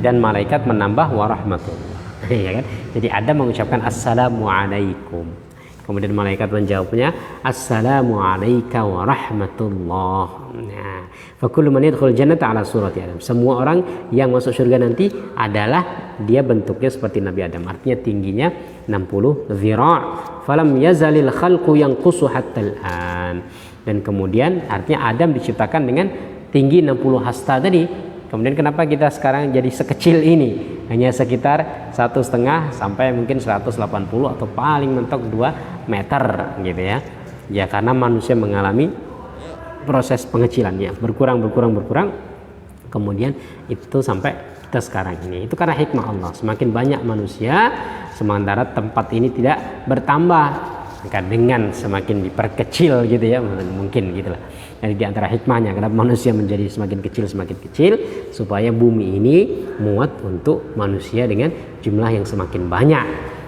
Dan malaikat menambah wa rahmatullah. Ya kan? Jadi Adam mengucapkan assalamualaikum. Kemudian malaikat menjawabnya assalamu alayka wa rahmatullah. Nah, fa kullu man yadkhul jannata ala surati Adam. Semua orang yang masuk surga nanti adalah dia bentuknya seperti Nabi Adam. Artinya tingginya 60 zira'. Falam yazalil khalqu yanqusu hatta al-an. Dan kemudian artinya Adam diciptakan dengan tinggi 60 hasta tadi. Kemudian kenapa kita sekarang jadi sekecil ini? Hanya sekitar 1,5 sampai mungkin 180 atau paling mentok 2 meter gitu ya. Ya karena manusia mengalami proses pengecilannya, berkurang. Kemudian itu sampai kita sekarang ini. Itu karena hikmah Allah. Semakin banyak manusia, sementara tempat ini tidak bertambah. Maka dengan semakin diperkecil gitu ya, mungkin gitulah. Jadi di antara hikmahnya kenapa manusia menjadi semakin kecil supaya bumi ini muat untuk manusia dengan jumlah yang semakin banyak.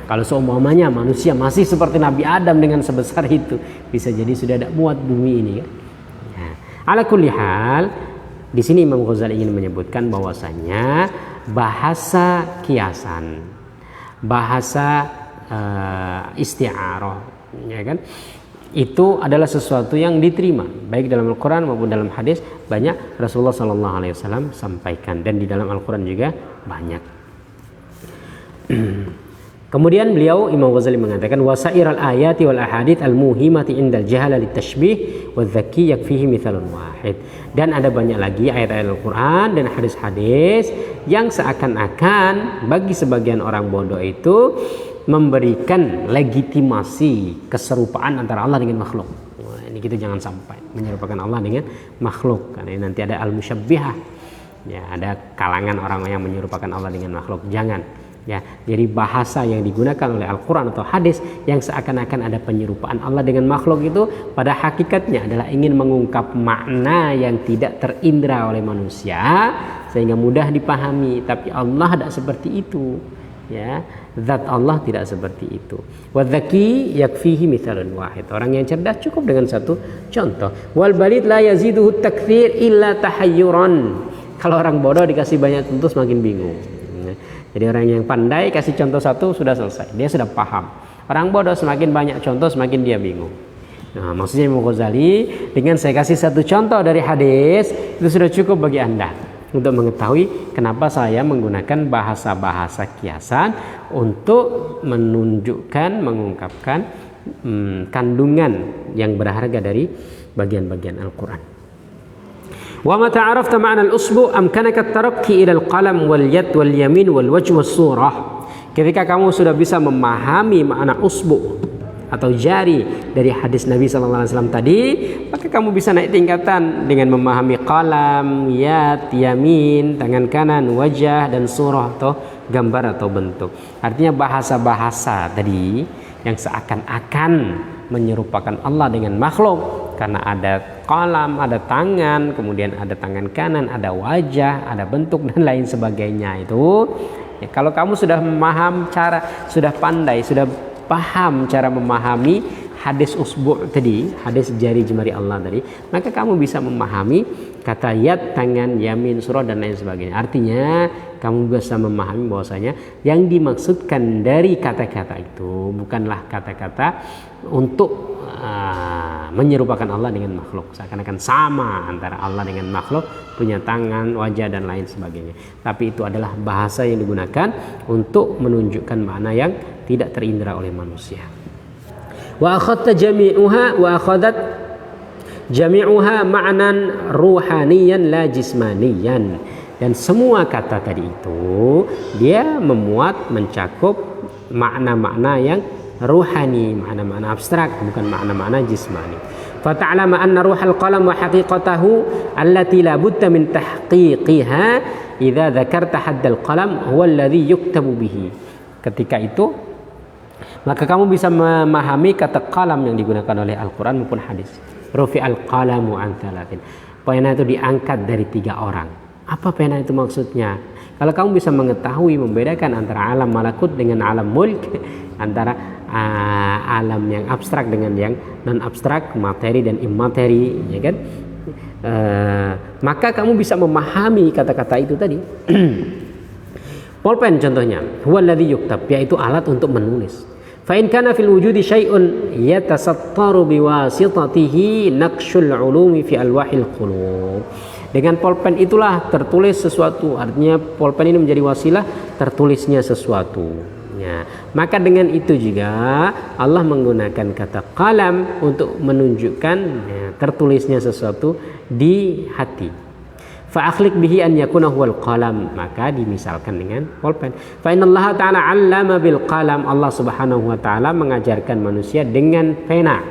Kalau seumpamanya manusia masih seperti Nabi Adam dengan sebesar itu, bisa jadi sudah tidak muat bumi ini kan. Nah, ala kulli hal, di sini Imam Ghazali ingin menyebutkan bahwasanya bahasa kiasan, bahasa isti'arah, ya kan, itu adalah sesuatu yang diterima baik dalam Al-Quran maupun dalam hadis. Banyak Rasulullah SAW sampaikan, dan di dalam Al-Quran juga banyak. Kemudian beliau Imam Ghazali mengatakan wasairal ayati wal ahadits al muhimati indal jahala litashbih wa dzaki yakfihi mithalun wahid. Dan ada banyak lagi ayat-ayat Al-Quran dan hadis-hadis yang seakan-akan bagi sebagian orang bodoh itu memberikan legitimasi keserupaan antara Allah dengan makhluk. Wah, ini kita jangan sampai menyerupakan Allah dengan makhluk, karena nanti ada al-musyabbihah. Ya, ada kalangan orang yang menyerupakan Allah dengan makhluk. Jangan. Ya, jadi bahasa yang digunakan oleh Al-Quran atau hadis yang seakan-akan ada penyerupaan Allah dengan makhluk itu pada hakikatnya adalah ingin mengungkap makna yang tidak terindra oleh manusia sehingga mudah dipahami. Tapi Allah tidak seperti itu. Ya, zat Allah tidak seperti itu. Wadzaki yakfihi mithalun wahid. Orang yang cerdas cukup dengan satu contoh. Wal balid la yaziduhu takthir illa tahayyuran. Kalau orang bodoh dikasih banyak contoh semakin bingung. Jadi orang yang pandai kasih contoh satu sudah selesai, dia sudah paham. Orang bodoh semakin banyak contoh semakin dia bingung. Nah, maksudnya Imam Ghazali dengan saya kasih satu contoh dari hadis itu sudah cukup bagi Anda untuk mengetahui kenapa saya menggunakan bahasa-bahasa kiasan untuk menunjukkan, mengungkapkan kandungan yang berharga dari bagian-bagian Al-Quran. Wa mata arafta ma'na al-usbu amkanaka at-tarakki ila al-qalam wal yad wal yamin wal wajh was surah. Ketika kamu sudah bisa memahami makna usbu atau jari dari hadis Nabi SAW tadi, maka kamu bisa naik tingkatan dengan memahami qalam, yad, yamin, tangan kanan, wajah dan surah atau gambar atau bentuk. Artinya bahasa-bahasa tadi yang seakan-akan menyerupakan Allah dengan makhluk karena ada qalam, ada tangan, kemudian ada tangan kanan, ada wajah, ada bentuk dan lain sebagainya itu. Ya, kalau kamu sudah memaham sudah pandai, sudah paham cara memahami hadis usbu' tadi, hadis jari jemari Allah tadi, maka kamu bisa memahami kata yad, tangan, yamin, surah dan lain sebagainya. Artinya kamu bisa memahami bahwasanya yang dimaksudkan dari kata-kata itu bukanlah kata-kata untuk menyerupakan Allah dengan makhluk, seakan-akan sama antara Allah dengan makhluk, punya tangan, wajah dan lain sebagainya. Tapi itu adalah bahasa yang digunakan untuk menunjukkan makna yang tidak terindra oleh manusia. Wa akhadta jami'uha wa akhadat jami'uha ma'nan ruhaniyan la jismaniyan. Dan semua kata tadi itu dia mencakup makna-makna yang ruhani, makna-makna abstrak, bukan makna-makna jismani. Fata'lama anna ruhal qalam wa haqiqatahu allati la budda min tahqiqiha idza dzakarta haddal qalam huwa alladhi yuktabu bihi. Ketika itu maka kamu bisa memahami kata qalam yang digunakan oleh Al-Quran maupun hadis. Rufi'al qalamu an thalathin. Pena itu diangkat dari 3 orang. Apa pena itu maksudnya? Kalau kamu bisa mengetahui membedakan antara alam malakut dengan alam mulk, antara alam yang abstrak dengan yang non abstrak, materi dan imateri, ya kan? Maka kamu bisa memahami kata-kata itu tadi. Pulpen contohnya, huwa alladhi yuktab, yaitu alat untuk menulis. Fa in kana fil wujudi syai'un yatasattaru biwasitatihi naqshul ulumi fi alwahil qulub. Dengan pulpen itulah tertulis sesuatu, artinya pulpen ini menjadi wasilah tertulisnya sesuatu. Ya, maka dengan itu juga Allah menggunakan kata qalam untuk menunjukkan tertulisnya sesuatu di hati. Fa akhliq bihi an yakuna huwal qalam, maka dimisalkan dengan pulpen. Fa innallaha ta'ala 'allama bil qalam, Allah Subhanahu wa taala mengajarkan manusia dengan pena.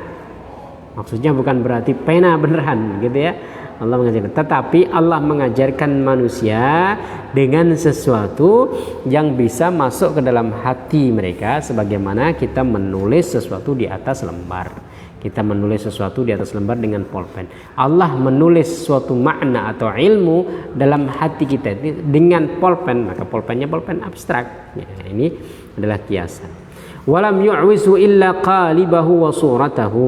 Maksudnya bukan berarti pena beneran gitu ya. Allah mengajarkan, tetapi Allah mengajarkan manusia dengan sesuatu yang bisa masuk ke dalam hati mereka, sebagaimana kita menulis sesuatu di atas lembar. Kita menulis sesuatu di atas lembar dengan pulpen. Allah menulis suatu makna atau ilmu dalam hati kita dengan pulpen, maka pulpennya pulpen abstrak. Ya, ini adalah kiasan. Walam yu'wizu illa qalibahu wa suratahu.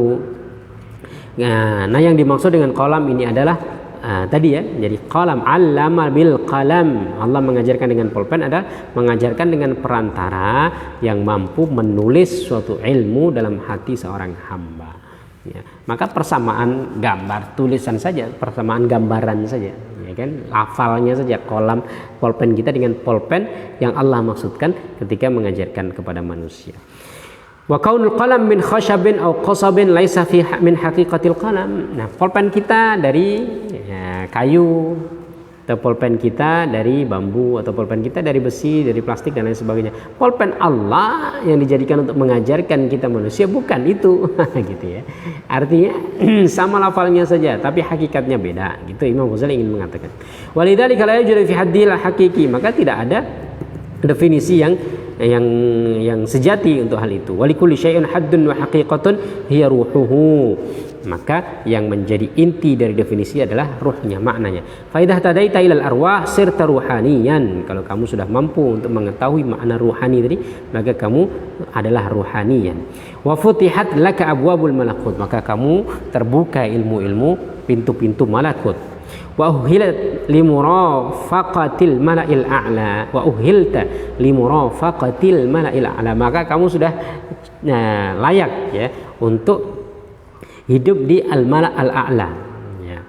Nah, yang dimaksud dengan qalam ini adalah tadi ya, jadi qalam, 'allama bil qalam. Allah mengajarkan dengan pulpen adalah mengajarkan dengan perantara yang mampu menulis suatu ilmu dalam hati seorang hamba. Ya, maka persamaan gambar tulisan saja, persamaan gambaran saja, ya kan, lafalnya saja, qalam pulpen kita dengan pulpen yang Allah maksudkan ketika mengajarkan kepada manusia. Wa kaunul qalam min khashabin aw qasabin laisa fi min haqiqatil qalam. Nah, pulpen kita dari kayu atau pulpen kita dari bambu, atau pulpen kita dari besi, dari plastik dan lain sebagainya. Pulpen Allah yang dijadikan untuk mengajarkan kita manusia bukan itu. Gitu ya. Artinya sama lafalnya saja tapi hakikatnya beda. Gitu Imam Ghazali ingin mengatakan. Walidzalika la yujadu fi haddil hakiki, maka tidak ada definisi yang sejati untuk hal itu. Walikulli syai'in haddun wa haqiqatun hiya ruhuhu. Maka yang menjadi inti dari definisi adalah ruhnya, maknanya. Fa idza tadaita ilal arwah sirta ruhaniyan. Kalau kamu sudah mampu untuk mengetahui makna ruhani tadi, maka kamu adalah ruhaniyan. Wa futihat laka abwabul malakut, maka kamu terbuka ilmu-ilmu pintu-pintu malakut. Wa uhilat limurafaqatil mala'il a'la, wa uhilta limurafaqatil mala'il a'la, maka kamu sudah layak ya untuk hidup di al-mala' al-a'la ya,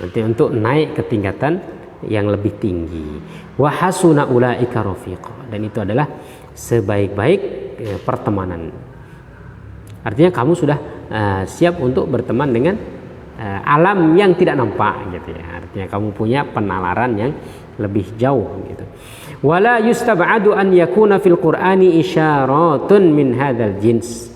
nanti untuk naik ke tingkatan yang lebih tinggi. Wa hasuna ulaika rafiqa, dan itu adalah sebaik-baik pertemanan. Artinya kamu sudah siap untuk berteman dengan alam yang tidak nampak gitu ya. Artinya kamu punya penalaran yang lebih jauh gitu. Wala yustab'adu an yakuna fil Qur'ani isyaratun min hadzal jins,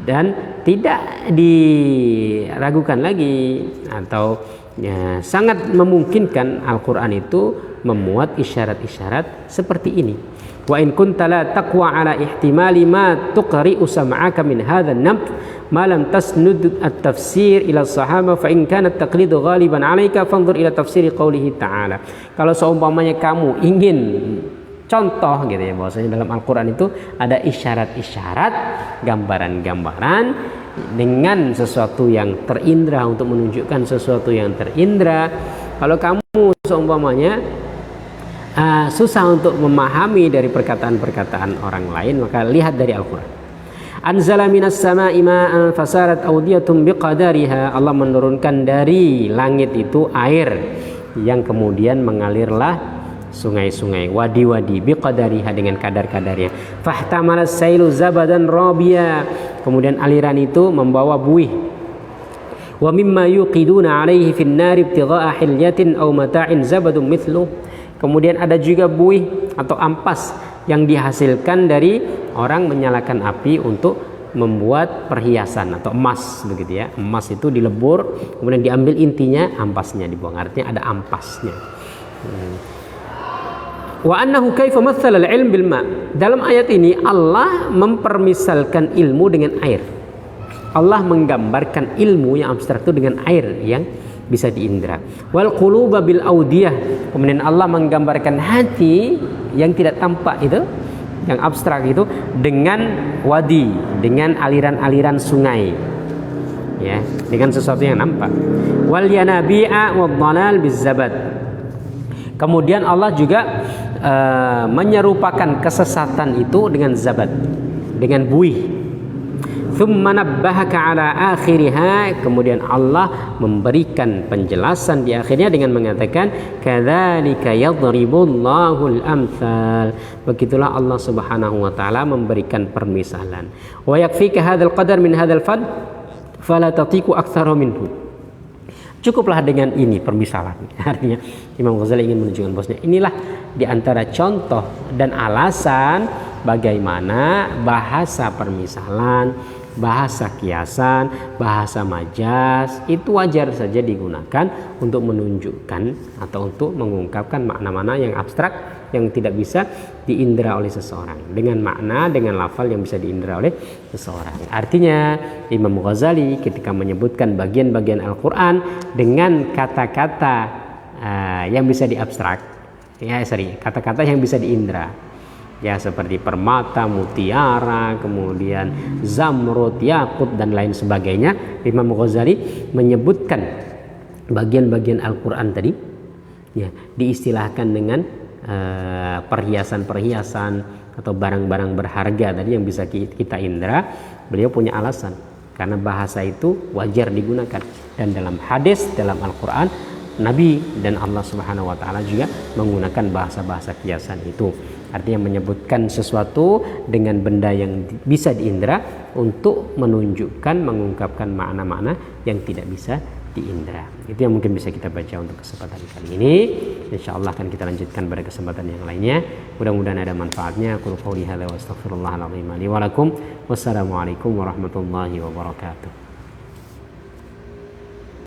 dan tidak diragukan lagi atau ya, sangat memungkinkan Al-Qur'an itu memuat isyarat-isyarat seperti ini. Wa in kunta la taqwa ala ihtimali ma tuqri'u sam'aka min hadzal namt ma lam tasnud at-tafsir ila as-sahaba fa in kana at-taqlidu ghaliban 'alaika fanzur ila tafsir qoulihi ta'ala. Kalau seumpamanya kamu ingin contoh gitu ya, bahwasanya dalam Al-Qur'an itu ada isyarat-isyarat, gambaran-gambaran dengan sesuatu yang terindra untuk menunjukkan sesuatu yang terindra. Kalau kamu seumpamanya susah untuk memahami dari perkataan-perkataan orang lain, maka lihat dari Al-Qur'an. Anzala minas sama'i ma'an fasarat awdiyatun biqadariha, Allah menurunkan dari langit itu air yang kemudian mengalirlah sungai-sungai, wadi-wadi biqadariha, dengan kadar-kadarnya. Fahtamalas sailu zabadan rabiya, kemudian aliran itu membawa buih. Wa mimma yuqiduna alaihi fin nari ibtigha'a hilyatin aw mata'in zabadun mithlu, kemudian ada juga buih atau ampas yang dihasilkan dari orang menyalakan api untuk membuat perhiasan atau emas begitu ya. Emas itu dilebur, kemudian diambil intinya, ampasnya dibuang, artinya ada ampasnya. Wa annahu kaifa mathala al-ilm bil ma'. Dalam ayat ini Allah mempermisalkan ilmu dengan air. Allah menggambarkan ilmu yang abstrak itu dengan air yang bisa diindra. Wal quluba bil audiyah, kemudian Allah menggambarkan hati yang tidak tampak itu, yang abstrak itu, dengan wadi, dengan aliran-aliran sungai. Ya, dengan sesuatu yang nampak. Wal yanabi'a wad dhalal biz zabad. Kemudian Allah juga menyerupakan kesesatan itu dengan zabat, dengan buih. Thumma nabbahaka ala akhiriha, kemudian Allah memberikan penjelasan di akhirnya dengan mengatakan kadzalika yadribullahu al-amsal, begitulah Allah Subhanahu wa taala memberikan permisalan. Wa yakfika hadzal qadar min hadzal fad fala tatiqu aktsara minhu. Cukuplah dengan ini permisalan. Artinya Imam Ghazali ingin menunjukkan bahwasanya inilah di antara contoh dan alasan bagaimana bahasa permisalan, bahasa kiasan, bahasa majas itu wajar saja digunakan untuk menunjukkan atau untuk mengungkapkan makna-makna yang abstrak yang tidak bisa diindra oleh seseorang dengan makna, dengan lafal yang bisa diindra oleh seseorang. Artinya Imam Ghazali ketika menyebutkan bagian-bagian Al-Quran dengan kata-kata yang bisa diabstrak, kata-kata yang bisa diindra, ya seperti permata, mutiara, kemudian zamrud, yakut dan lain sebagainya. Imam Ghazali menyebutkan bagian-bagian Al-Quran tadi ya diistilahkan dengan perhiasan-perhiasan atau barang-barang berharga tadi yang bisa kita indra. Beliau punya alasan karena bahasa itu wajar digunakan, dan dalam hadis, dalam Al-Quran, Nabi dan Allah Subhanahu wa taala juga menggunakan bahasa-bahasa kiasan itu. Artinya menyebutkan sesuatu dengan benda yang bisa diindra untuk menunjukkan, mengungkapkan makna-makna yang tidak bisa di indera. Itu yang mungkin bisa kita baca untuk kesempatan kali ini. Insya Allah akan kita lanjutkan pada kesempatan yang lainnya. Mudah-mudahan ada manfaatnya. Qul qouli hadza wa astaghfirullahal azim li wa lakum. Wassalamualaikum warahmatullahi wabarakatuh.